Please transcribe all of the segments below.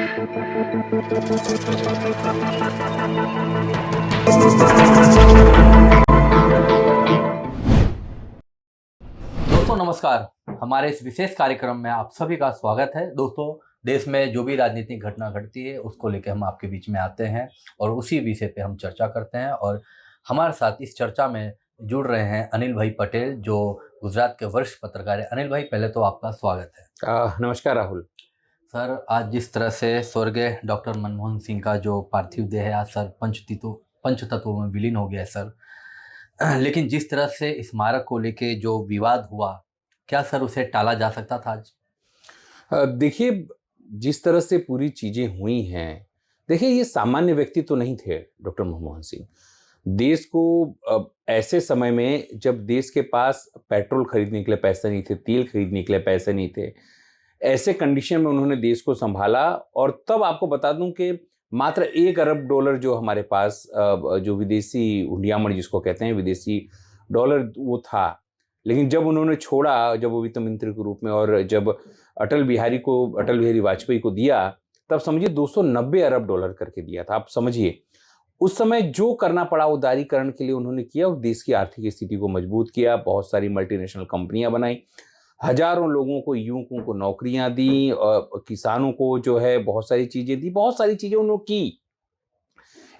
दोस्तों नमस्कार। हमारे इस विशेष कार्यक्रम में आप सभी का स्वागत है। दोस्तों, देश में जो भी राजनीतिक घटना घटती है उसको लेकर हम आपके बीच में आते हैं और उसी विषय पे हम चर्चा करते हैं। और हमारे साथ इस चर्चा में जुड़ रहे हैं अनिल भाई पटेल, जो गुजरात के वरिष्ठ पत्रकार है। अनिल भाई, पहले तो आपका स्वागत है। नमस्कार राहुल। सर, आज जिस तरह से स्वर्गीय डॉक्टर मनमोहन सिंह का जो पार्थिव देह है आज सर पंच तत्वों में विलीन हो गया है सर, लेकिन जिस तरह से स्मारक को लेके जो विवाद हुआ, क्या सर उसे टाला जा सकता था आज? देखिए, जिस तरह से पूरी चीजें हुई हैं, देखिए ये सामान्य व्यक्ति तो नहीं थे डॉक्टर मनमोहन सिंह। देश को ऐसे समय में जब देश के पास पेट्रोल खरीदने के लिए पैसे नहीं थे, तेल खरीदने के लिए पैसे नहीं थे, ऐसे कंडीशन में उन्होंने देश को संभाला। और तब आपको बता दूं कि मात्र $1 अरब जो हमारे पास जो विदेशी हुंडियामण जिसको कहते हैं, विदेशी डॉलर, वो था। लेकिन जब उन्होंने छोड़ा, जब वो वित्त मंत्री के रूप में, और जब अटल बिहारी वाजपेयी को दिया, तब समझिए $290 अरब करके दिया था। आप समझिए उस समय जो करना पड़ा उदारीकरण के लिए उन्होंने किया और देश की आर्थिक स्थिति को मजबूत किया। बहुत सारी मल्टीनेशनल कंपनियां बनाई, हजारों लोगों को, युवकों को नौकरियां दी, और किसानों को जो है बहुत सारी चीजें दी, बहुत सारी चीजें उन्होंने की।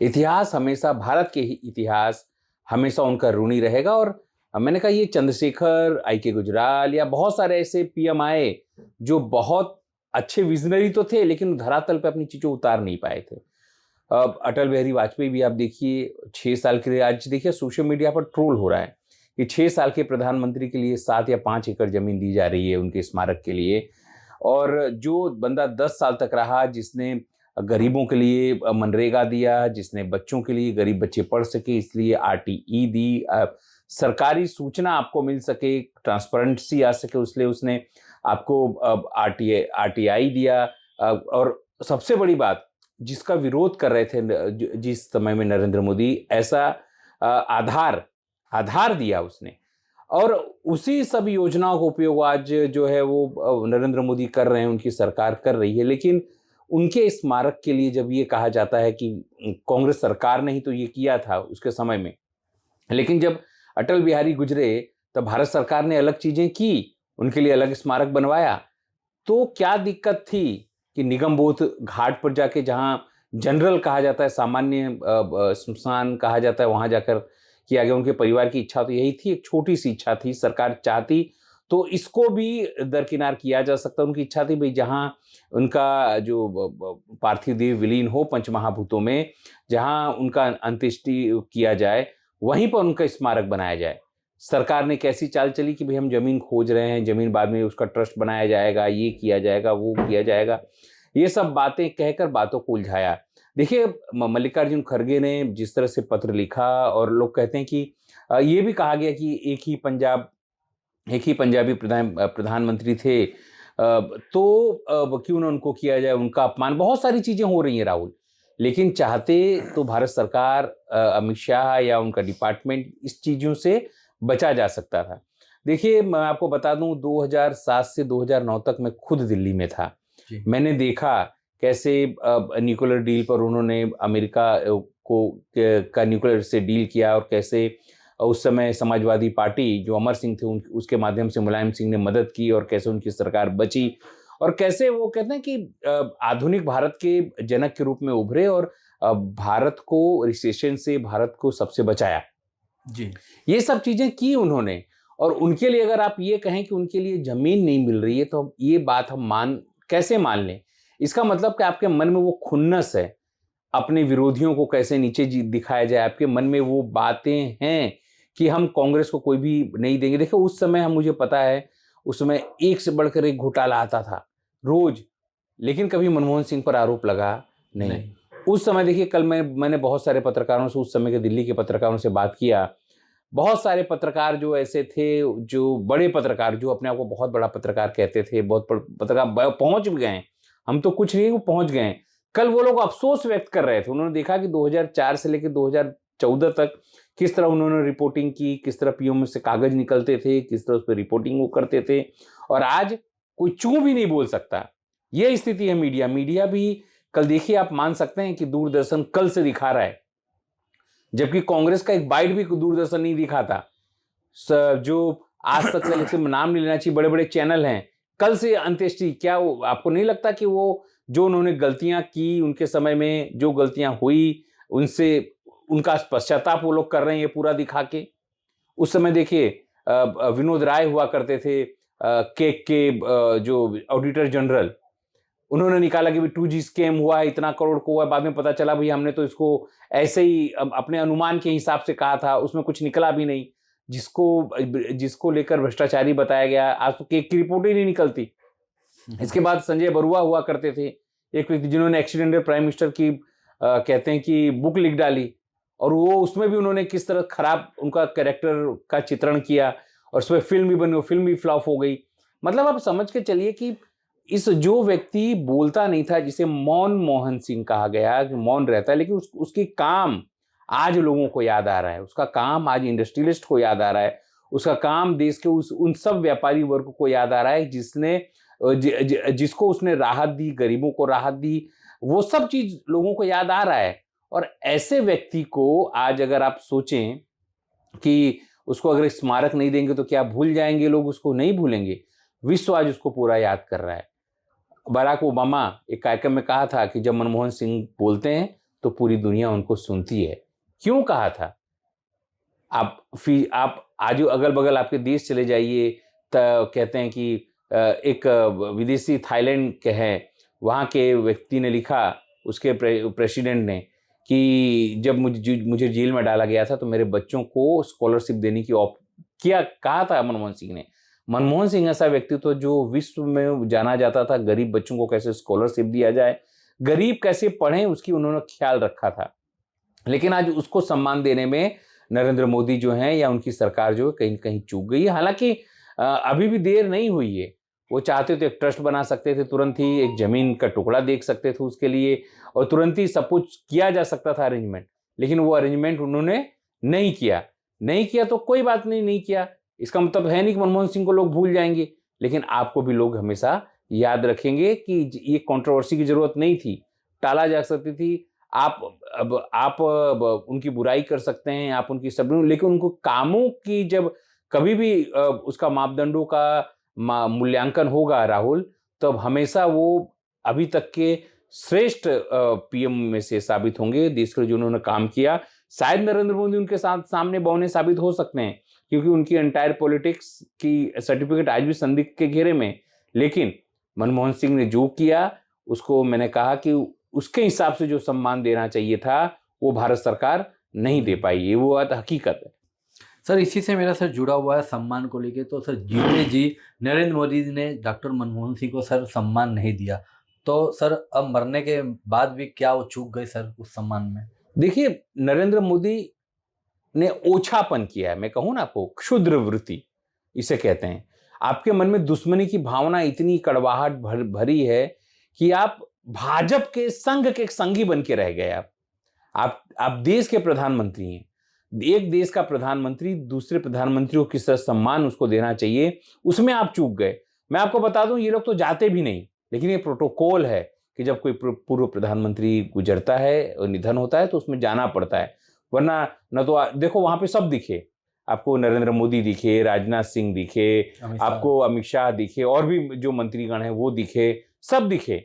इतिहास हमेशा, भारत के ही इतिहास हमेशा उनका ऋणी रहेगा। और मैंने कहा ये चंद्रशेखर, आई के गुजराल या बहुत सारे ऐसे पीएम आए जो बहुत अच्छे विजनरी तो थे, लेकिन धरातल पे अपनी चीजें उतार नहीं पाए थे। अटल बिहारी वाजपेयी भी आप देखिए 6 साल के लिए, आज देखिए सोशल मीडिया पर ट्रोल हो रहा है कि 6 साल के प्रधानमंत्री के लिए 7 या 5 एकड़ जमीन दी जा रही है उनके स्मारक के लिए। और जो बंदा 10 साल तक रहा, जिसने गरीबों के लिए मनरेगा दिया, जिसने बच्चों के लिए, गरीब बच्चे पढ़ सके इसलिए आरटीई दी, सरकारी सूचना आपको मिल सके, ट्रांसपेरेंसी आ सके, इसलिए उसने आपको आरटीआई दिया। और सबसे बड़ी बात, जिसका विरोध कर रहे थे जिस समय में नरेंद्र मोदी, ऐसा आधार दिया उसने। और उसी सब योजनाओं का उपयोग आज जो है वो नरेंद्र मोदी कर रहे हैं, उनकी सरकार कर रही है। लेकिन उनके स्मारक के लिए जब ये कहा जाता है कि कांग्रेस सरकार ने ही तो ये किया था उसके समय में, लेकिन जब अटल बिहारी गुजरे तब भारत सरकार ने अलग चीजें की, उनके लिए अलग स्मारक बनवाया। तो क्या दिक्कत थी कि निगम बोध घाट पर जाके, जहां जनरल कहा जाता है, सामान्य स्मशान कहा जाता है, वहां जाकर किया गया। उनके परिवार की इच्छा तो यही थी, एक छोटी सी इच्छा थी, सरकार चाहती तो इसको भी दरकिनार किया जा सकता। उनकी इच्छा थी भाई जहां उनका जो पार्थिव देह विलीन हो पंचमहाभूतों में, जहां उनका अंत्येष्टि किया जाए, वहीं पर उनका स्मारक बनाया जाए। सरकार ने कैसी चाल चली कि भाई हम जमीन खोज रहे हैं, जमीन बाद में उसका ट्रस्ट बनाया जाएगा, ये किया जाएगा, वो किया जाएगा, ये सब बातें कहकर बातों को उलझाया। देखिए, मल्लिकार्जुन खड़गे ने जिस तरह से पत्र लिखा, और लोग कहते हैं कि ये भी कहा गया कि एक ही पंजाबी प्रधानमंत्री थे, तो क्यों ना उनको किया जाए, उनका अपमान, बहुत सारी चीजें हो रही हैं राहुल। लेकिन चाहते तो भारत सरकार, अमित शाह या उनका डिपार्टमेंट, इस चीजों से बचा जा सकता था। देखिए, मैं आपको बता दूं 2007 से 2009 तक मैं खुद दिल्ली में था। मैंने देखा कैसे न्यूक्लियर डील पर उन्होंने अमेरिका का न्यूक्लियर से डील किया, और कैसे उस समय समाजवादी पार्टी जो अमर सिंह थे उसके माध्यम से मुलायम सिंह ने मदद की, और कैसे उनकी सरकार बची, और कैसे वो कहते हैं कि आधुनिक भारत के जनक के रूप में उभरे, और भारत को रिसेशन से, भारत को सबसे बचाया जी। ये सब चीजें की उन्होंने। और उनके लिए अगर आप ये कहें कि उनके लिए जमीन नहीं मिल रही है, तो ये बात हम कैसे मान लें? इसका मतलब कि आपके मन में वो खुन्नस है, अपने विरोधियों को कैसे नीचे दिखाया जाए, आपके मन में वो बातें हैं कि हम कांग्रेस को कोई भी नहीं देंगे। देखो उस समय मुझे पता है, उस समय एक से बढ़कर एक घोटाला आता था रोज, लेकिन कभी मनमोहन सिंह पर आरोप लगा नहीं। उस समय देखिए, कल मैंने बहुत सारे पत्रकारों से, उस समय के दिल्ली के पत्रकारों से बात किया। बहुत सारे पत्रकार जो ऐसे थे, जो बड़े पत्रकार, जो अपने आप को बहुत बड़ा पत्रकार कहते थे, बहुत पत्रकार पहुंच गए, हम तो कुछ नहीं, वो पहुंच गए। कल वो लोग अफसोस व्यक्त कर रहे थे, उन्होंने देखा कि 2004 से लेकर 2014 तक किस तरह उन्होंने रिपोर्टिंग की, किस तरह पीओ से कागज निकलते थे, किस तरह उस पर रिपोर्टिंग वो करते थे, और आज कोई चू भी नहीं बोल सकता। ये स्थिति है मीडिया भी कल देखिए, आप मान सकते हैं कि दूरदर्शन कल से दिखा रहा है, जबकि कांग्रेस का एक बाइट भी दूरदर्शन नहीं दिखाता। जो आज तक का, जैसे नाम नहीं लेना चाहिए, बड़े बड़े चैनल हैं, कल से अंत्येष्टि। क्या आपको नहीं लगता कि वो जो उन्होंने गलतियां की उनके समय में, जो गलतियां हुई उनसे, उनका पश्चाताप वो लोग कर रहे हैं ये पूरा दिखा के? उस समय देखिए, विनोद राय हुआ करते थे, केक के जो ऑडिटर जनरल, उन्होंने निकाला कि 2G स्कैम हुआ है, इतना करोड़ को हुआ है। बाद में पता चला भाई हमने तो इसको ऐसे ही अपने अनुमान के हिसाब से कहा था, उसमें कुछ निकला भी नहीं। जिसको लेकर भ्रष्टाचारी बताया गया, आज तो केक की रिपोर्ट ही नहीं निकलती। इसके बाद संजय बरुआ हुआ करते थे, एक व्यक्ति जिन्होंने एक्सीडेंटल प्राइम मिनिस्टर की कहते हैं कि बुक लिख डाली, और वो उसमें भी उन्होंने किस तरह खराब उनका कैरेक्टर का चित्रण किया, और उसमें फिल्म भी बनी, वो फिल्म भी फ्लॉप हो गई। मतलब आप समझ के चलिए कि इस जो व्यक्ति बोलता नहीं था, जिसे मौन मोहन सिंह कहा गया, कि मौन रहता है, लेकिन उसकी काम आज लोगों को याद आ रहा है, उसका काम आज इंडस्ट्रियलिस्ट को याद आ रहा है, उसका काम देश के उन सब व्यापारी वर्ग को याद आ रहा है जिसको उसने राहत दी, गरीबों को राहत दी, वो सब चीज लोगों को याद आ रहा है। और ऐसे व्यक्ति को आज अगर आप सोचें कि उसको अगर स्मारक नहीं देंगे तो क्या भूल जाएंगे लोग? उसको नहीं भूलेंगे, विश्व आज उसको पूरा याद कर रहा है। बराक ओबामा एक कार्यक्रम में कहा था कि जब मनमोहन सिंह बोलते हैं तो पूरी दुनिया उनको सुनती है। क्यों कहा था? आप आज अगल बगल आपके देश चले जाइए, तो कहते हैं कि एक विदेशी थाईलैंड के हैं, वहाँ के व्यक्ति ने लिखा, उसके प्रेसिडेंट ने, कि जब मुझे जेल में डाला गया था तो मेरे बच्चों को स्कॉलरशिप देने की कहा था मनमोहन सिंह ने। मनमोहन सिंह ऐसा व्यक्तित्व जो विश्व में जाना जाता था, गरीब बच्चों को कैसे स्कॉलरशिप दिया जाए, गरीब कैसे पढ़ें, उसकी उन्होंने ख्याल रखा था। लेकिन आज उसको सम्मान देने में नरेंद्र मोदी जो हैं या उनकी सरकार जो है कहीं कहीं चूक गई है। हालांकि अभी भी देर नहीं हुई है। वो चाहते तो एक ट्रस्ट बना सकते थे, तुरंत ही एक जमीन का टुकड़ा देख सकते थे उसके लिए, और तुरंत ही सब कुछ किया जा सकता था अरेंजमेंट। लेकिन वो अरेंजमेंट उन्होंने नहीं किया तो कोई बात नहीं किया। इसका मतलब है नहीं कि मनमोहन सिंह को लोग भूल जाएंगे, लेकिन आपको भी लोग हमेशा याद रखेंगे कि ये कंट्रोवर्सी की जरूरत नहीं थी, टाला जा सकती थी। आप उनकी बुराई कर सकते हैं, आप उनकी सब, लेकिन उनको कामों की जब कभी भी उसका मापदंडों का मूल्यांकन होगा राहुल, तब हमेशा वो अभी तक के श्रेष्ठ पीएम में से साबित होंगे। देश के जो उन्होंने काम किया, शायद नरेंद्र मोदी उनके साथ सामने बौने साबित हो सकते हैं, क्योंकि उनकी एंटायर पॉलिटिक्स की सर्टिफिकेट आज भी संदिग्ध के घेरे में। लेकिन मनमोहन सिंह ने जो किया, उसको मैंने कहा कि उसके हिसाब से जो सम्मान देना चाहिए था वो भारत सरकार नहीं दे पाई, ये वो हकीकत है। सर इसी से मेरा सर जुड़ा हुआ है सम्मान को लेके। तो सर जीते जी नरेंद्र मोदी जी ने डॉक्टर मनमोहन सिंह को सर सम्मान नहीं दिया, तो सर अब मरने के बाद भी क्या वो चूक गए सर उस सम्मान में? देखिए, नरेंद्र मोदी ने ओछापन किया है, मैं कहूँ ना आपको, क्षुद्र वृत्ति इसे कहते हैं। आपके मन में दुश्मनी की भावना इतनी कड़वाहट भरी है कि आप भाजपा के संघ के संगी बन के रह गए। आप देश के प्रधानमंत्री हैं। एक देश का प्रधानमंत्री दूसरे प्रधानमंत्री को किस तरह सम्मान उसको देना चाहिए, उसमें आप चूक गए। मैं आपको बता दूं, ये लोग तो जाते भी नहीं, लेकिन ये प्रोटोकॉल है कि जब कोई पूर्व प्रधानमंत्री गुजरता है और निधन होता है तो उसमें जाना पड़ता है। वरना न तो देखो वहां पे सब दिखे, आपको नरेंद्र मोदी दिखे, राजनाथ सिंह दिखे, आपको अमित शाह दिखे, और भी जो मंत्रीगण हैं वो दिखे, सब दिखे।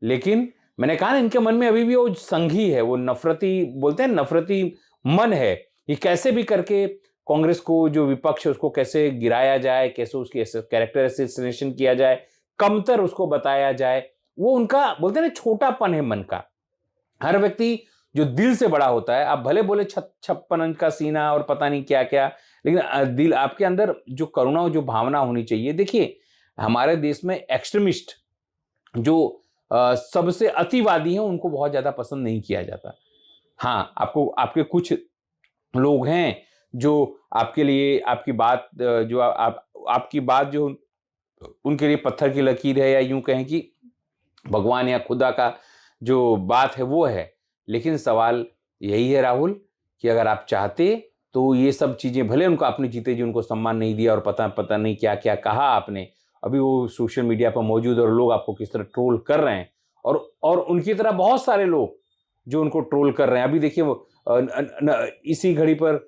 लेकिन मैंने कहा ना, इनके मन में अभी भी वो संघी है, वो नफरती, बोलते हैं नफरती मन है। ये कैसे भी करके कांग्रेस को, जो विपक्ष है, उसको कैसे गिराया जाए, कैसे उसकी कैरेक्टर असैसिनेशन किया जाए, कमतर उसको बताया जाए, वो उनका बोलते हैं ना छोटापन है मन का। हर व्यक्ति जो दिल से बड़ा होता है, आप भले बोले 56 इंच का सीना और पता नहीं क्या क्या, लेकिन दिल, आपके अंदर जो करुणा और जो भावना होनी चाहिए। देखिए, हमारे देश में एक्सट्रीमिस्ट जो सबसे अतिवादी हैं, उनको बहुत ज्यादा पसंद नहीं किया जाता। हाँ, आपके कुछ लोग हैं जो आपके लिए आपकी बात जो आपकी बात जो उनके लिए पत्थर की लकीर है, या यूं कहें कि भगवान या खुदा का जो बात है वो है। लेकिन सवाल यही है राहुल, कि अगर आप चाहते तो ये सब चीजें, भले उनको आपने जीते जी उनको सम्मान नहीं दिया और पता नहीं क्या क्या कहा आपने, अभी वो सोशल मीडिया पर मौजूद और लोग आपको किस तरह ट्रोल कर रहे हैं, और उनकी तरह बहुत सारे लोग जो उनको ट्रोल कर रहे हैं। अभी देखिए वो इसी घड़ी पर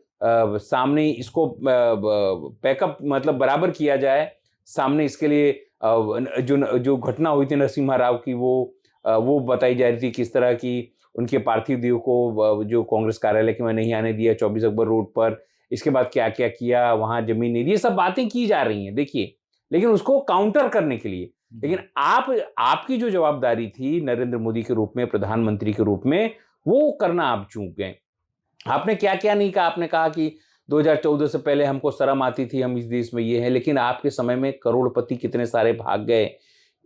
सामने इसको पैकअप मतलब बराबर किया जाए, सामने इसके लिए जो घटना हुई थी नरसिम्हा राव की, वो बताई जा रही थी किस तरह की उनके पार्थिव देह को जो कांग्रेस कार्यालय के में नहीं आने दिया 24 अकबर रोड पर, इसके बाद क्या क्या किया, वहां जमीन नहीं दी, ये सब बातें की जा रही हैं देखिए, लेकिन उसको काउंटर करने के लिए। लेकिन आपकी जो जवाबदारी थी नरेंद्र मोदी के रूप में, प्रधानमंत्री के रूप में, वो करना आप चूक गए। आपने क्या क्या नहीं कहा। आपने कहा कि 2014 से पहले हमको शर्म आती थी, हम इस देश में ये हैं, लेकिन आपके समय में करोड़पति कितने सारे भाग गए,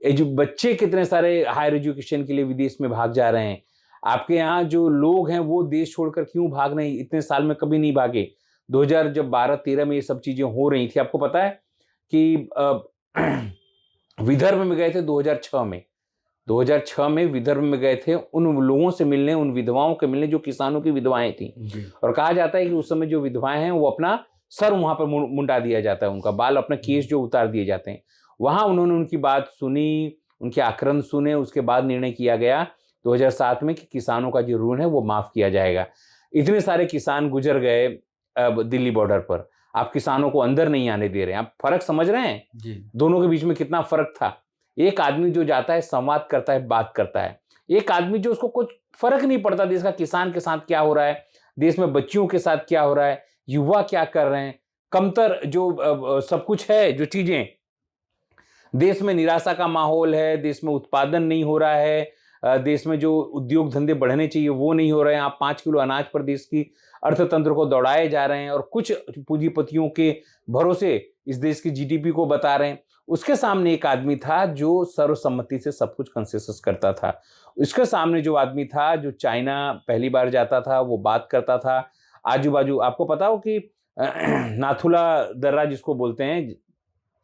जो बच्चे कितने सारे हायर एजुकेशन के लिए विदेश में भाग जा रहे हैं। आपके यहाँ जो लोग हैं वो देश छोड़कर क्यों भाग रहे हैं, इतने साल में कभी नहीं भागे। 2012-13 में ये सब चीजें हो रही थी। आपको पता है कि विदर्भ में गए थे 2006 में, 2006 में विदर्भ में गए थे उन लोगों से मिलने, उन विधवाओं के मिलने जो किसानों की विधवाएं थी। और कहा जाता है कि उस समय जो विधवाएं हैं वो अपना सर वहां पर मुंडा दिया जाता है, उनका बाल, अपना केस जो उतार दिए जाते हैं। वहां उन्होंने उनकी बात सुनी, उनके आक्रमण सुने, उसके बाद निर्णय किया गया 2007 में कि किसानों का जो ऋण है वो माफ किया जाएगा। इतने सारे किसान गुजर गए दिल्ली बॉर्डर पर, आप किसानों को अंदर नहीं आने दे रहे हैं। आप फर्क समझ रहे हैं जी। दोनों के बीच में कितना फर्क था। एक आदमी जो जाता है संवाद करता है, बात करता है, एक आदमी जो उसको कुछ फर्क नहीं पड़ता देश का किसान के साथ क्या हो रहा है, देश में बच्चियों के साथ क्या हो रहा है, युवा क्या कर रहे हैं, कमतर जो सब कुछ है, जो चीजें देश में, निराशा का माहौल है, देश में उत्पादन नहीं हो रहा है, देश में जो उद्योग धंधे बढ़ने चाहिए वो नहीं हो रहे हैं। आप 5 किलो अनाज पर देश की अर्थतंत्र को दौड़ाए जा रहे हैं और कुछ पूंजीपतियों के भरोसे इस देश की जीडीपी को बता रहे हैं। उसके सामने एक आदमी था जो सर्वसम्मति से सब कुछ कंसेंसस करता था। उसके सामने जो आदमी था जो चाइना पहली बार जाता था, वो बात करता था आजू बाजू। आपको पता हो कि नाथुला दर्रा जिसको बोलते हैं,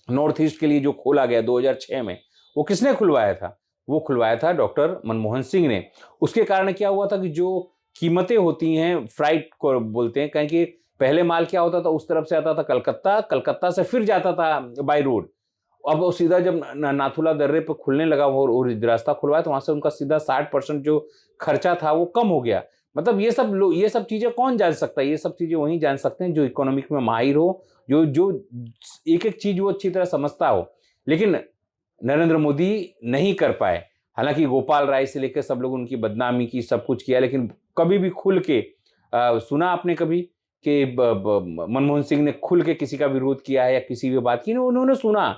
नॉर्थ ईस्ट के लिए जो खोला गया 2006 में, वो किसने खुलवाया था? वो खुलवाया था डॉक्टर मनमोहन सिंह ने। उसके कारण क्या हुआ था कि जो कीमतें होती हैं, फ्राइट को बोलते हैं, कहीं कि पहले माल क्या होता था, उस तरफ से आता था कलकत्ता, कलकत्ता से फिर जाता था बाय रोड। अब वो सीधा जब नाथुला दर्रे पर खुलने लगा और रास्ता खुलवाया तो वहां से उनका सीधा 60% जो खर्चा था वो कम हो गया। मतलब ये सब चीजें कौन जान सकता है? ये सब चीजें वही जान सकते हैं जो इकोनॉमिक में माहिर हो, जो एक एक चीज वो अच्छी तरह समझता हो। लेकिन नरेंद्र मोदी नहीं कर पाए। हालांकि गोपाल राय से लेकर सब लोग उनकी बदनामी की, सब कुछ किया, लेकिन कभी भी खुल के सुना आपने कभी कि मनमोहन सिंह ने खुल के किसी का विरोध किया है या किसी भी बात की? उन्होंने सुना,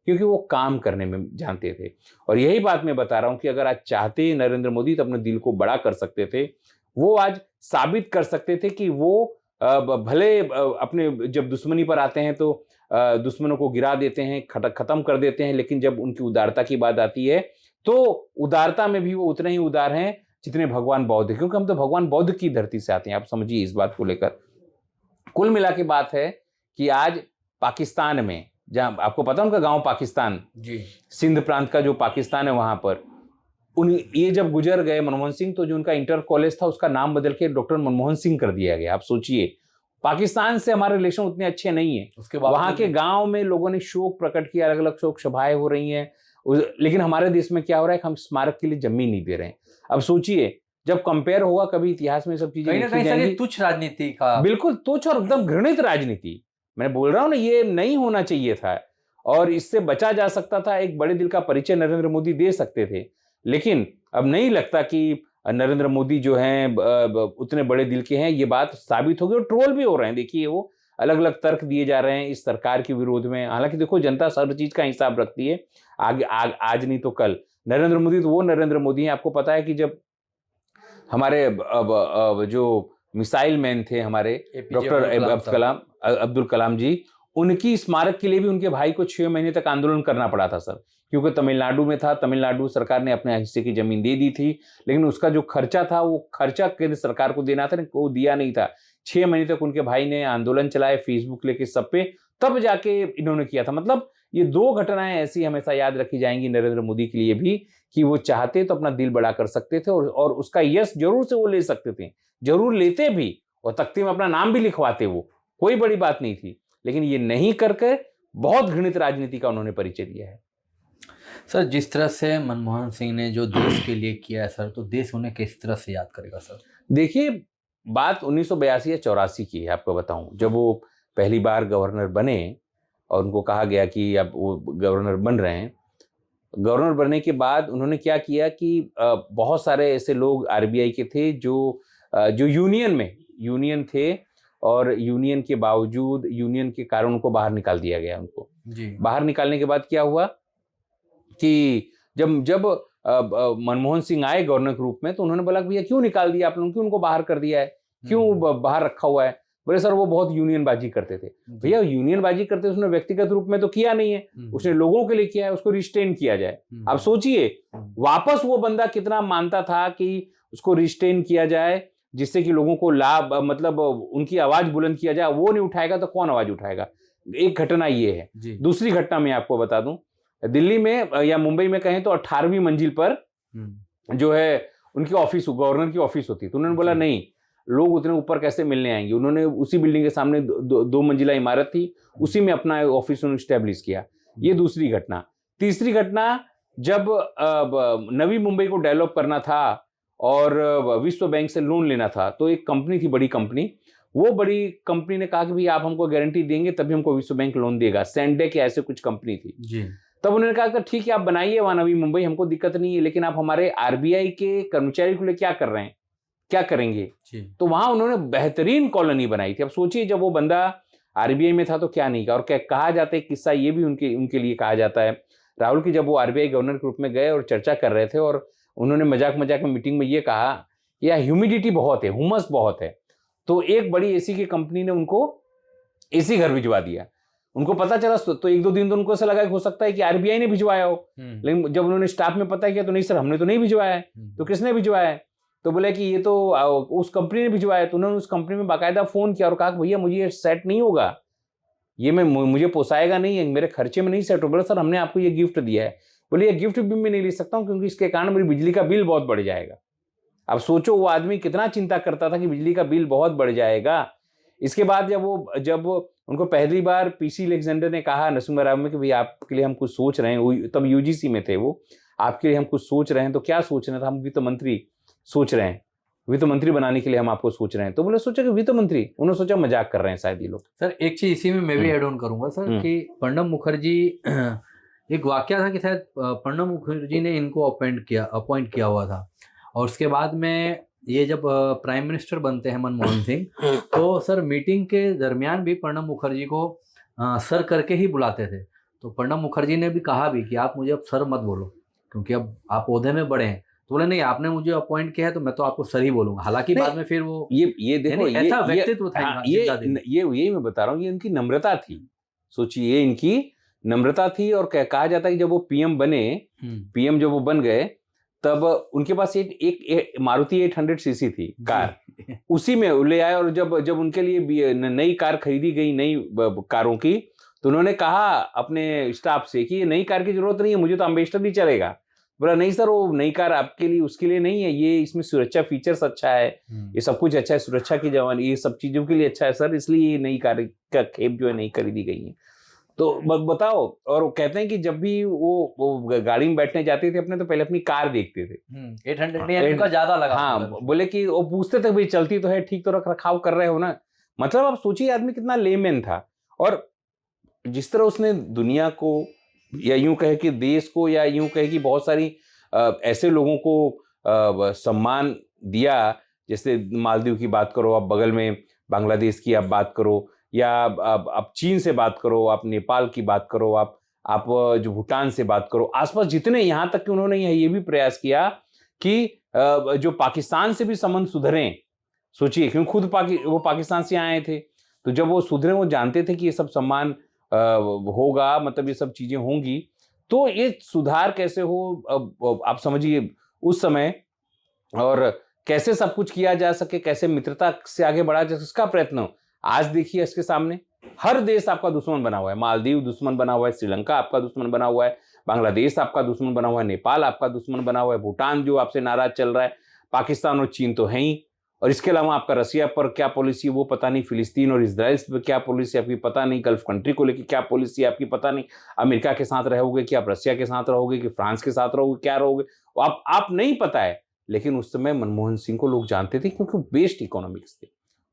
क्योंकि वो काम करने में जानते थे। और यही बात मैं बता रहा हूं कि अगर आज चाहते नरेंद्र मोदी तो अपने दिल को बड़ा कर सकते थे। वो आज साबित कर सकते थे कि वो भले अपने जब दुश्मनी पर आते हैं तो दुश्मनों को गिरा देते हैं, खत्म कर देते हैं, लेकिन जब उनकी उदारता की बात आती है तो उदारता में भी वो उतने ही उदार हैं जितने भगवान बौद्ध है, क्योंकि हम तो भगवान बौद्ध की धरती से आते हैं। आप समझिए इस बात को लेकर। कुल मिला के बात है कि आज पाकिस्तान में, जहां आपको पता है उनका गांव पाकिस्तान जी, सिंध प्रांत का जो पाकिस्तान है, वहां पर ये जब गुजर गए मनमोहन सिंह, तो जो उनका इंटर कॉलेज था उसका नाम बदल के डॉक्टर मनमोहन सिंह कर दिया गया। आप सोचिए, पाकिस्तान से हमारे रिलेशन उतने अच्छे नहीं है। उसके बाद वहां के गांव में लोगों ने शोक प्रकट किया, अलग अलग शोक सभाएं हो रही हैं, लेकिन हमारे देश में क्या हो रहा है कि हम स्मारक के लिए जमीन नहीं दे रहे हैं। अब सोचिए, जब कंपेयर होगा कभी इतिहास में सब चीजें लिखी जाएंगी। तुच्छ राजनीति का, बिल्कुल तुच्छ और एकदम घृणित राजनीति। मैं बोल रहा हूं ना, ये नहीं होना चाहिए था और इससे बचा जा सकता था। एक बड़े दिल का परिचय नरेंद्र मोदी दे सकते थे, लेकिन अब नहीं लगता कि नरेंद्र मोदी जो हैं उतने बड़े दिल के हैं। ये बात साबित हो गई और ट्रोल भी हो रहे हैं। देखिए, वो अलग अलग तर्क दिए जा रहे हैं इस सरकार के विरोध में। हालांकि देखो, जनता हर चीज का हिसाब रखती है, आज नहीं तो कल। नरेंद्र मोदी तो वो नरेंद्र मोदी हैं। आपको पता है कि जब हमारे जो मिसाइल मैन थे हमारे डॉक्टर अब्दुल कलाम जी, उनकी स्मारक के लिए भी उनके भाई को 6 महीने तक आंदोलन करना पड़ा था सर, क्योंकि तमिलनाडु में था। तमिलनाडु सरकार ने अपने हिस्से की जमीन दे दी थी, लेकिन उसका जो खर्चा था वो खर्चा केंद्र सरकार को देना था, वो दिया नहीं था। 6 महीने तक उनके भाई ने आंदोलन चलाए, फेसबुक लेके सब पे, तब जाके इन्होंने किया था। मतलब ये 2 घटनाएं ऐसी हमेशा याद रखी जाएंगी नरेंद्र मोदी के लिए भी, कि वो चाहते तो अपना दिल बड़ा कर सकते थे और उसका यश जरूर से वो ले सकते थे, जरूर लेते भी, और तख्ती में अपना नाम भी लिखवाते, वो कोई बड़ी बात नहीं थी। लेकिन ये नहीं करके बहुत घृणित राजनीति का उन्होंने परिचय दिया है। सर जिस तरह से मनमोहन सिंह ने जो देश के लिए किया है सर, तो देश उन्हें किस तरह से याद करेगा सर? देखिए, बात 1982 या 84 की है, आपको बताऊं, जब वो पहली बार गवर्नर बने और उनको कहा गया कि अब वो गवर्नर बन रहे हैं। गवर्नर बनने के बाद उन्होंने क्या किया कि बहुत सारे ऐसे लोग आरबीआई के थे जो यूनियन थे, और यूनियन के बावजूद, यूनियन के कारण उनको बाहर निकाल दिया गया। उनको जी। बाहर निकालने के बाद क्या हुआ कि जब जब मनमोहन सिंह आए गवर्नर के रूप में, तो उन्होंने बोला भैया क्यों निकाल दिया आप लोगों, क्यों उनको बाहर कर दिया है, क्यों बाहर रखा हुआ है? बोले सर वो बहुत यूनियनबाजी करते थे। भैया यूनियनबाजी करते उसने व्यक्तिगत रूप में तो किया नहीं है, उसने लोगों के लिए किया है, उसको रिस्ट्रेन किया जाए। आप सोचिए वापस वो बंदा कितना मानता था कि उसको रिस्ट्रेन किया जाए, जिससे कि लोगों को लाभ, मतलब उनकी आवाज बुलंद किया जाए। वो नहीं उठाएगा तो कौन आवाज उठाएगा? एक घटना ये है। दूसरी घटना मैं आपको बता दूं, दिल्ली में या मुंबई में कहें तो 18वीं मंजिल पर जो है उनकी ऑफिस, गवर्नर की ऑफिस होती, तो उन्होंने बोला नहीं, लोग उतने ऊपर कैसे मिलने आएंगे। उन्होंने उसी बिल्डिंग के सामने दो मंजिला इमारत थी, उसी में अपना ऑफिस उन्होंने स्टैब्लिश किया। ये दूसरी घटना। तीसरी घटना, जब नवी मुंबई को डेवलप करना था और विश्व बैंक से लोन लेना था, तो एक कंपनी थी, बड़ी कंपनी, वो बड़ी कंपनी ने कहा कि भाई आप हमको गारंटी देंगे तभी हमको विश्व बैंक लोन देगा। सैंडेक या ऐसे कुछ कंपनी थी जी। तब उन्होंने कहा कि ठीक है आप बनाइए वहां नवी मुंबई, हमको दिक्कत नहीं है, लेकिन आप हमारे आरबीआई के कर्मचारी को लिए क्या कर रहे हैं, क्या करेंगे? तो वहां उन्होंने बेहतरीन कॉलोनी बनाई थी। अब सोचिए जब वो बंदा आरबीआई में था तो क्या नहीं कहा। और क्या कहा जाता है, किस्सा ये भी उनके लिए कहा जाता है, राहुल, की जब वो आरबीआई गवर्नर के रूप में गए और चर्चा कर रहे थे, और उन्होंने मजाक मजाक में मीटिंग में ये कहा यार ह्यूमिडिटी बहुत है, हुमस बहुत है, तो एक बड़ी एसी की कंपनी ने उनको एसी घर भिजवा दिया। उनको पता चला तो एक दो दिन तो उनको ऐसा लगा कि हो सकता है कि आरबीआई ने भिजवाया हो, लेकिन जब उन्होंने स्टाफ में पता किया तो नहीं सर, हमने तो नहीं भिजवाया है। तो किसने भिजवाया है? तो बोले कि ये तो उस कंपनी ने भिजवाया। तो उन्होंने उस कंपनी में बाकायदा फोन किया और कहा भैया मुझे ये सेट नहीं होगा, ये मुझे पोसाएगा नहीं है, मेरे खर्चे में नहीं सेट होगा। सर हमने आपको ये गिफ्ट दिया है। बोले ये गिफ्ट भी मैं नहीं ले सकता हूँ क्योंकि इसके कारण मेरी बिजली का बिल बहुत बढ़ जाएगा। अब सोचो वो आदमी कितना चिंता करता था कि बिजली का बिल बहुत बढ़ जाएगा। इसके बाद जब उनको पहली बार पीसी अलेक्जेंडर ने कहा नरसिम्हा राव में कि भाई आपके लिए हम कुछ सोच रहे हैं, तब यूजीसी में थे वो, आपके लिए हम कुछ सोच रहे हैं, तो क्या सोच रहे थे? हम वित्त मंत्री सोच रहे हैं, वित्त मंत्री बनाने के लिए हम आपको सोच रहे हैं। तो बोले सोचा कि वित्त मंत्री, उन्होंने सोचा मजाक कर रहे हैं शायद ये लोग। सर एक चीज इसी में मैं भी ऐड ऑन करूंगा सर कि प्रणब मुखर्जी, एक वाकया था कि शायद प्रणब मुखर्जी ने इनको अपॉइंट किया हुआ था, और उसके बाद में ये जब प्राइम मिनिस्टर बनते हैं मनमोहन सिंह, तो सर मीटिंग के दरमियान भी प्रणब मुखर्जी को सर करके ही बुलाते थे। तो प्रणब मुखर्जी ने भी कहा भी कि आप मुझे अब सर मत बोलो क्योंकि अब आप ओहदे में बड़े हैं। तो बोले नहीं, आपने मुझे अपॉइंट किया है तो मैं तो आपको सर ही बोलूंगा। हालांकि बाद में फिर वो ये देखो ऐसा व्यक्तित्व था, यही मैं बता रहा हूँ, ये इनकी नम्रता थी। सोचिए ये इनकी नम्रता थी। और कहा जाता है कि जब वो पीएम बने, पीएम जब वो बन गए, तब उनके पास एक मारुति 800 सीसी थी कार, उसी में ले आए। और जब उनके लिए नई कार खरीदी गई, नई कारों की, तो उन्होंने कहा अपने स्टाफ से कि ये नई कार की जरूरत नहीं है, मुझे तो एम्बेसडर ही चलेगा। बोला नहीं सर, वो नई कार आपके लिए, उसके लिए नहीं है, ये इसमें सुरक्षा फीचर्स अच्छा है, ये सब कुछ अच्छा है, सुरक्षा की जवान, ये सब चीजों के लिए अच्छा है सर, इसलिए ये नई कार का खेप जो है नहीं खरीदी गई है। तो बताओ। और कहते हैं कि जब भी वो गाड़ी में बैठने जाते थे अपने, तो पहले अपनी कार देखते थे। 800 का ज्यादा लगा। हाँ, बोले कि वो पूछते थे भाई चलती तो है, ठीक तो रख रखाव कर रहे हो ना। मतलब आप सोचिए आदमी कितना लेमैन था। और जिस तरह उसने दुनिया को, या यूं कहे कि देश को, या यूं कहे कि बहुत सारी ऐसे लोगों को सम्मान दिया, जैसे मालदीव की बात करो, आप बगल में बांग्लादेश की आप बात करो, या आप चीन से बात करो, आप नेपाल की बात करो, आप जो भूटान से बात करो, आसपास जितने, यहाँ तक कि उन्होंने ये भी प्रयास किया कि जो पाकिस्तान से भी संबंध सुधरें। सोचिए क्योंकि खुद वो पाकिस्तान से आए थे, तो जब वो सुधरे, वो जानते थे कि ये सब सम्मान होगा, मतलब ये सब चीजें होंगी, तो ये सुधार कैसे हो, आप समझिए उस समय, और कैसे सब कुछ किया जा सके, कैसे मित्रता से आगे बढ़ा जा, इसका प्रयत्न। आज देखिए इसके सामने हर देश आपका दुश्मन बना हुआ है। मालदीव दुश्मन बना हुआ है, श्रीलंका आपका दुश्मन बना हुआ है, बांग्लादेश आपका दुश्मन बना हुआ है, नेपाल आपका दुश्मन बना हुआ है, भूटान जो आपसे नाराज चल रहा है, पाकिस्तान और चीन तो है ही। और इसके अलावा आपका रसिया पर क्या पॉलिसी है वो पता नहीं, फिलिस्तीन और इजराइल पर क्या पॉलिसी आपकी पता नहीं, गल्फ कंट्री को लेकर क्या पॉलिसी है आपकी पता नहीं, अमेरिका के साथ रहोगे कि आप रसिया के साथ रहोगे कि फ्रांस के साथ रहोगे, क्या रहोगे आप नहीं पता है। लेकिन उस समय मनमोहन सिंह को लोग जानते थे क्योंकि बेस्ट इकोनॉमिक्स थे,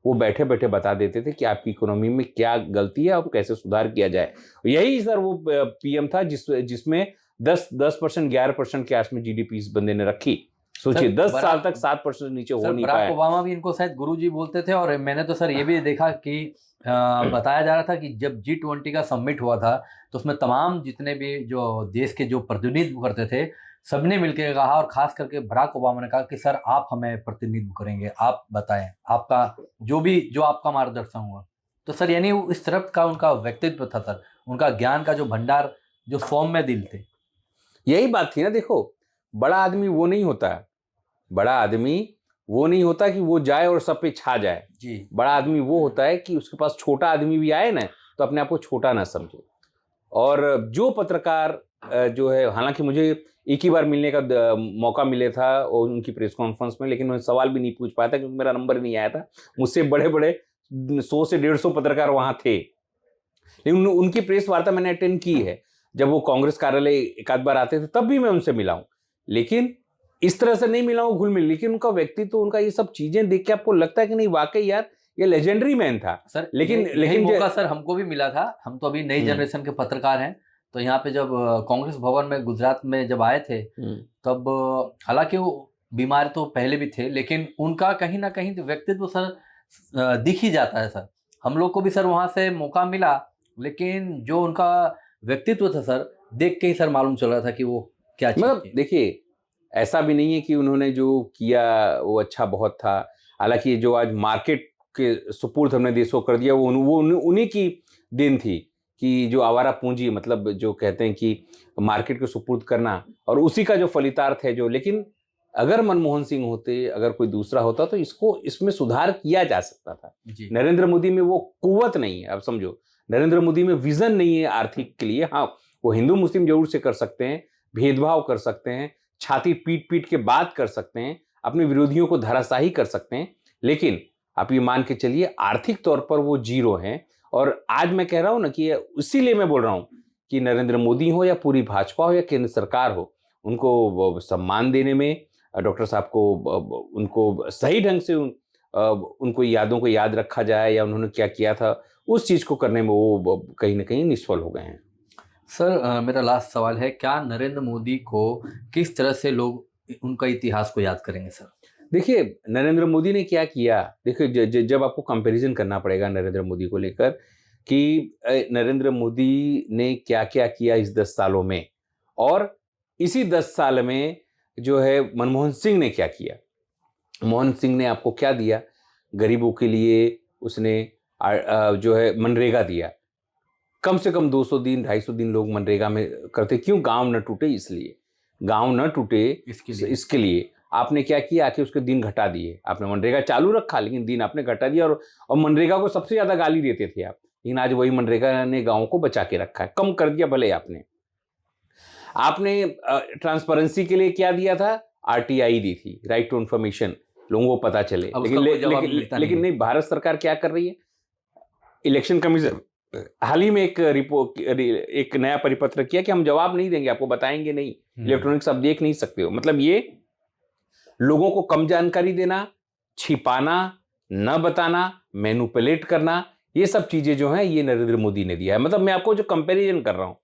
वो बैठे बैठे बता देते थे कि आपकी इकोनॉमी में क्या गलती है और कैसे सुधार किया जाए। यही सर वो पीएम था जिसमें 10% 11% के आसपास जीडीपी इस बंदे ने रखी। सोचिए 10 साल तक 7% नीचे हो नहीं पाया। बराक ओबामा भी इनको शायद गुरुजी बोलते थे। और मैंने तो सर ये भी देखा कि बताया जा रहा था कि जब G20 का समिट हुआ था तो उसमें तमाम जितने भी जो देश के जो प्रतिनिधित्व करते थे सबने मिलकर कहा, और खास करके बराक ओबामा ने कहा कि सर आप हमें प्रतिनिधित्व करेंगे, आप बताएं आपका जो आपका मार्गदर्शन हुआ। तो सर यानी इस तरफ का उनका व्यक्तित्व था सर, उनका ज्ञान का जो भंडार, जो सौम्य दिल थे। यही बात थी ना। देखो बड़ा आदमी वो नहीं होता, बड़ा आदमी वो नहीं होता कि वो जाए और सब पे छा जाए जी। बड़ा आदमी वो होता है कि उसके पास छोटा आदमी भी आए ना तो अपने आप को छोटा ना समझे। और जो पत्रकार जो है, हालांकि मुझे एक ही बार मिलने का मौका मिले था और उनकी प्रेस कॉन्फ्रेंस में, लेकिन मैं सवाल भी नहीं पूछ पाया था क्योंकि मेरा नंबर नहीं आया था। मुझसे बड़े बड़े 100 से 150 पत्रकार वहां थे, लेकिन उनकी प्रेस वार्ता मैंने अटेंड की है। जब वो कांग्रेस कार्यालय एक आध बार आते थे तब भी मैं उनसे मिला हूं, लेकिन इस तरह से नहीं मिला हूं घुल मिल। लेकिन उनका व्यक्तित्व, उनका ये सब चीजें देख के आपको लगता है कि नहीं वाकई यार ये लेजेंडरी मैन था सर। लेकिन मौका सर हमको भी मिला था। हम तो अभी नई जनरेशन के पत्रकार हैं, तो यहाँ पे जब कांग्रेस भवन में गुजरात में जब आए थे तब हालांकि वो बीमार तो पहले भी थे, लेकिन उनका कहीं ना कहीं व्यक्तित्व सर दिख ही जाता है सर। हम लोग को भी सर वहाँ से मौका मिला, लेकिन जो उनका व्यक्तित्व था सर देख के ही सर मालूम चल रहा था कि वो क्या चीज़ मतलब थी। देखिए ऐसा भी नहीं है कि उन्होंने जो किया वो अच्छा बहुत था। हालांकि जो आज मार्केट के सुपुर्द हमने देश को कर दिया वो उन्हीं की देन थी कि जो आवारा पूंजी, मतलब जो कहते हैं कि मार्केट को सुपुर्द करना, और उसी का जो फलितार्थ है जो। लेकिन अगर मनमोहन सिंह होते, अगर कोई दूसरा होता तो इसमें सुधार किया जा सकता था। नरेंद्र मोदी में वो कुव्वत नहीं है। अब समझो नरेंद्र मोदी में विजन नहीं है आर्थिक के लिए। हाँ वो हिंदू मुस्लिम जरूर से कर सकते हैं, भेदभाव कर सकते हैं, छाती पीट पीट के बात कर सकते हैं, अपने विरोधियों को धराशाही कर सकते हैं, लेकिन आप ये मान के चलिए आर्थिक तौर पर वो जीरो हैं। और आज मैं कह रहा हूं ना कि इसीलिए मैं बोल रहा हूं कि नरेंद्र मोदी हो या पूरी भाजपा हो या केंद्र सरकार हो, उनको सम्मान देने में, डॉक्टर साहब को उनको सही ढंग से उनको यादों को याद रखा जाए या उन्होंने क्या किया था उस चीज को करने में वो कहीं ना कहीं निष्फल हो गए हैं। सर मेरा लास्ट सवाल है, क्या नरेंद्र मोदी को किस तरह से लोग उनका इतिहास को याद करेंगे सर? देखिए नरेंद्र मोदी ने क्या किया, देखिए जब आपको कंपैरिजन करना पड़ेगा नरेंद्र मोदी को लेकर कि नरेंद्र मोदी ने क्या क्या किया इस 10 सालों में, और इसी 10 साल में जो है मनमोहन सिंह ने क्या किया। मनमोहन सिंह ने आपको क्या दिया, गरीबों के लिए उसने जो है मनरेगा दिया। कम से कम 200 दिन 250 दिन लोग मनरेगा में करते, क्यों? गांव न टूटे इसलिए, गांव न टूटे इसके लिए आपने क्या किया, आके उसके दिन घटा दिए। आपने मनरेगा चालू रखा लेकिन दिन आपने घटा दिया, और मनरेगा को सबसे ज्यादा गाली देते थे आप, लेकिन आज वही मनरेगा ने गांव को बचा के रखा है, कम कर दिया भले आपने ट्रांसपेरेंसी के लिए क्या दिया था, आरटीआई दी थी, राइट टू इन्फॉर्मेशन, लोगों को पता चले। लेकिन नहीं, भारत सरकार क्या कर रही है, इलेक्शन कमीशन हाल ही में एक नया परिपत्र किया कि हम जवाब नहीं देंगे, आपको बताएंगे नहीं, इलेक्ट्रॉनिक्स आप देख नहीं सकते हो। मतलब ये लोगों को कम जानकारी देना, छिपाना, न बताना, मैनिपुलेट करना, ये सब चीजें जो हैं ये नरेंद्र मोदी ने दिया है। मतलब मैं आपको जो कंपैरिजन कर रहा हूं,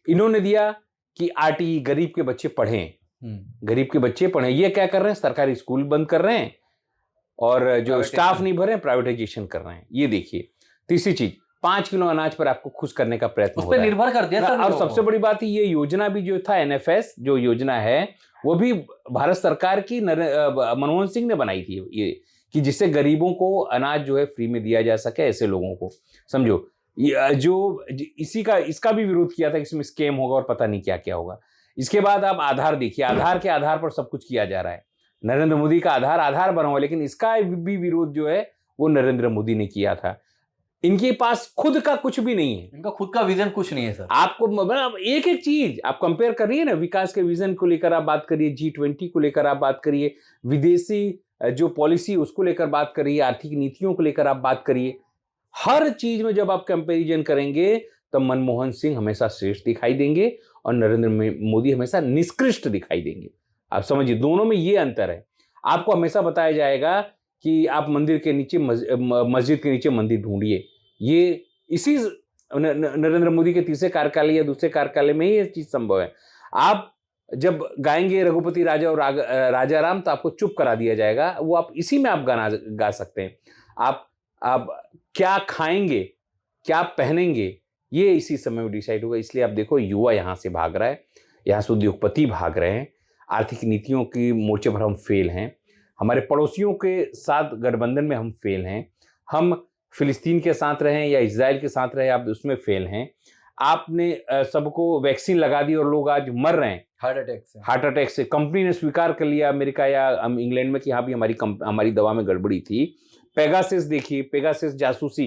इन्होंने दिया कि आरटीई, गरीब के बच्चे पढ़ें, गरीब के बच्चे पढ़ें। ये क्या कर रहे हैं, सरकारी स्कूल बंद कर रहे हैं और जो स्टाफ नहीं भरे प्राइवेटाइजेशन कर रहे हैं। ये देखिए। तीसरी चीज, 5 किलो अनाज पर आपको खुश करने का प्रयत्न उस पर निर्भर कर दिया सर। और सबसे बड़ी बात ये योजना भी जो था, एनएफएस जो योजना है, वो भी भारत सरकार की मनमोहन सिंह ने बनाई थी, ये कि जिससे गरीबों को अनाज जो है फ्री में दिया जा सके, ऐसे लोगों को। समझो जो इसका भी विरोध किया था, इसमें स्कैम होगा और पता नहीं क्या क्या होगा। इसके बाद आप आधार देखिए, आधार के आधार पर सब कुछ किया जा रहा है। नरेंद्र मोदी का आधार बना हुआ, लेकिन इसका भी विरोध जो है वो नरेंद्र मोदी ने किया था। इनके पास खुद का कुछ भी नहीं है, इनका खुद का विजन कुछ नहीं है सर। आपको मतलब एक एक चीज आप कंपेयर करिए ना, विकास के विजन को लेकर आप बात करिए, G20 को लेकर आप बात करिए, विदेशी जो पॉलिसी उसको लेकर बात करिए, आर्थिक नीतियों को लेकर आप बात करिए, हर चीज में जब आप कंपैरिजन करेंगे तब मनमोहन सिंह हमेशा श्रेष्ठ दिखाई देंगे और नरेंद्र मोदी हमेशा निष्कृष्ट दिखाई देंगे। आप समझिए, दोनों में ये अंतर है। आपको हमेशा बताया जाएगा कि आप मंदिर के नीचे मस्जिद के नीचे मंदिर ढूंढिए। ये इसी नरेंद्र मोदी के तीसरे कार्यकाल या दूसरे कार्यकाल में ही ये चीज संभव है। आप जब गाएंगे रघुपति राजा और राजा राम तो आपको चुप करा दिया जाएगा, वो आप इसी में आप गाना गा सकते हैं। आप क्या खाएंगे, क्या पहनेंगे, ये इसी समय में डिसाइड होगा। इसलिए आप देखो, युवा यहाँ से भाग रहा है, यहाँ से उद्योगपति भाग रहे हैं, आर्थिक नीतियों की मोर्चे पर हम फेल हैं, हमारे पड़ोसियों के साथ गठबंधन में हम फेल हैं, हम फिलिस्तीन के साथ रहें या इजराइल के साथ रहे आप उसमें फेल हैं। आपने सबको वैक्सीन लगा दी और लोग आज मर रहे हैं हार्ट अटैक से। कंपनी ने स्वीकार कर लिया, अमेरिका या इंग्लैंड में, कि हाँ भी हमारी दवा में गड़बड़ी थी। पेगासस देखिए, पेगासस जासूसी,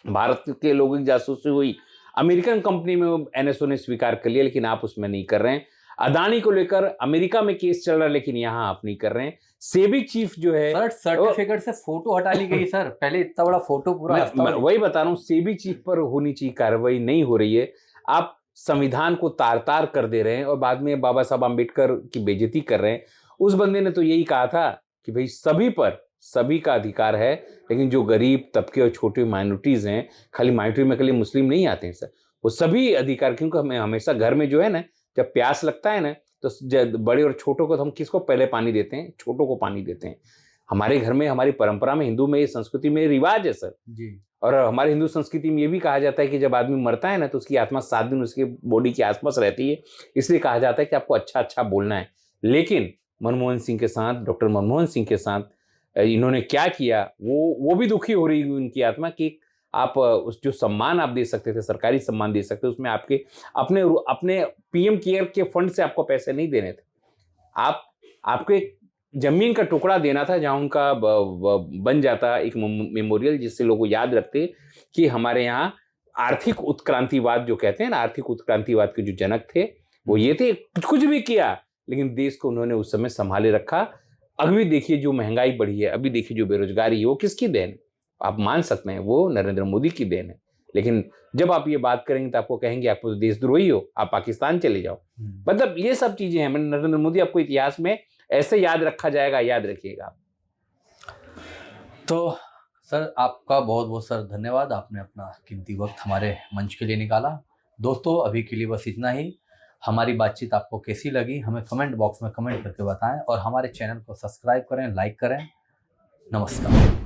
भारत के लोगों की जासूसी हुई, अमेरिकन कंपनी में एनएसओ ने स्वीकार कर लिया, लेकिन आप उसमें नहीं कर रहे हैं। अदानी को लेकर अमेरिका में केस चल रहा है, लेकिन यहाँ आप नहीं कर रहे हैं। सेबी चीफ जो है, सर सर्टिफिकेट से फोटो हटा ली गई सर, पहले इतना बड़ा फोटो पूरा। मैं वही बता रहा हूँ, सेबी चीफ पर होनी चाहिए कार्रवाई, नहीं हो रही है। आप संविधान को तार तार कर दे रहे हैं और बाद में बाबा साहब आम्बेडकर की बेइज्जती कर रहे हैं। उस बंदे ने तो यही कहा था कि भाई सभी का अधिकार है, लेकिन जो गरीब तबके और छोटे माइनॉरिटीज हैं, खाली माइनॉरिटी में खाली मुस्लिम नहीं आते हैं सर, वो सभी अधिकार, क्योंकि हमें हमेशा घर में जो है ना, जब प्यास लगता है ना, तो बड़े और छोटों को तो हम किसको पहले पानी देते हैं? छोटों को पानी देते हैं। हमारे घर में, हमारी परंपरा में, हिंदू में, ये संस्कृति में रिवाज है सर जी। और हमारे हिंदू संस्कृति में ये भी कहा जाता है कि जब आदमी मरता है ना, तो उसकी आत्मा 7 दिन उसके बॉडी के आसपास रहती है, इसलिए कहा जाता है कि आपको अच्छा अच्छा बोलना है। लेकिन मनमोहन सिंह के साथ, डॉक्टर मनमोहन सिंह के साथ इन्होंने क्या किया, वो भी दुखी हो रही है उनकी आत्मा कि आप उस जो सम्मान आप दे सकते थे, सरकारी सम्मान दे सकते, उसमें आपके अपने पीएम केयर के फंड से आपको पैसे नहीं देने थे। आपको एक जमीन का टुकड़ा देना था जहां उनका बन जाता एक मेमोरियल, जिससे लोग याद रखते कि हमारे यहाँ आर्थिक उत्क्रांतिवाद जो कहते हैं ना, आर्थिक उत्क्रांतिवाद के जो जनक थे वो ये थे। कुछ भी किया, लेकिन देश को उन्होंने उस समय संभाले रखा। अभी देखिए जो महंगाई बढ़ी है, अभी देखिए जो बेरोजगारी है, वो किसकी देन? आप मान सकते हैं वो नरेंद्र मोदी की देन है। लेकिन जब आप ये बात करेंगे तो आपको कहेंगे आप तो देशद्रोही हो, आप पाकिस्तान चले जाओ। मतलब ये सब चीजें हैं। नरेंद्र मोदी आपको इतिहास में ऐसे याद रखा जाएगा, याद रखिएगा। तो सर आपका बहुत बहुत सर धन्यवाद, आपने अपना कीमती वक्त हमारे मंच के लिए निकाला। दोस्तों अभी के लिए बस इतना ही। हमारी बातचीत आपको कैसी लगी हमें कमेंट बॉक्स में कमेंट करके बताएं और हमारे चैनल को सब्सक्राइब करें, लाइक करें। नमस्कार।